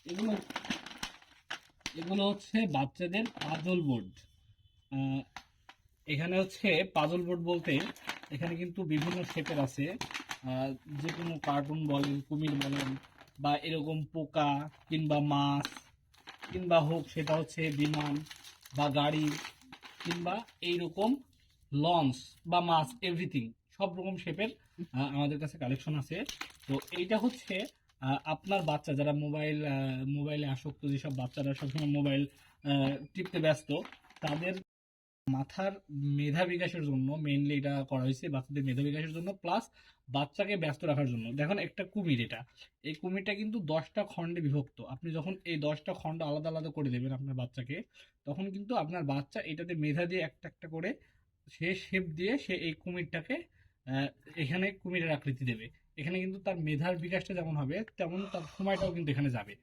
এগুলো এগুলো হচ্ছে বাচ্চাদের পাজল বোর্ড। এখানে হচ্ছে পাজল বোর্ড বলতে এখানে কিন্তু বিভিন্ন শেপের আছে। আহ, যে কোনো কার্টুন বলেন, কুমির বলেন, বা এরকম পোকা কিংবা মাছ, কিংবা হোক সেটা হচ্ছে বিমান বা গাড়ি, কিংবা এইরকম লঞ্চ বা মাছ, এভরিথিং সব রকম শেপের আমাদের কাছে কালেকশন আছে। তো এইটা হচ্ছে আপনার বাচ্চা যারা মোবাইলে আসক্ত, যেসব বাচ্চারা সবসময় মোবাইল টিপতে ব্যস্ত, তাদের মাথার মেধা বিকাশের জন্য মেইনলি এটা করা হয়েছে, বাচ্চাদের মেধা বিকাশের জন্য, প্লাস বাচ্চাকে ব্যস্ত রাখার জন্য। দেখুন একটা কুমির, এটা, এই কুমিরটা কিন্তু 10টা খণ্ডে বিভক্ত। আপনি যখন এই 10টা খণ্ড আলাদা আলাদা করে দেবেন আপনার বাচ্চাকে, তখন কিন্তু আপনার বাচ্চা এটাতে মেধা দিয়ে একটা একটা করে সে শেপ দিয়ে সে এই কুমিরটাকে আহ, এখানে কুমিরের আকৃতি দেবে। এখানে কিন্তু তার মেধার বিকাশটা যেমন হবে, তেমন তার সময়টাও কিন্তু এখানে যাবে।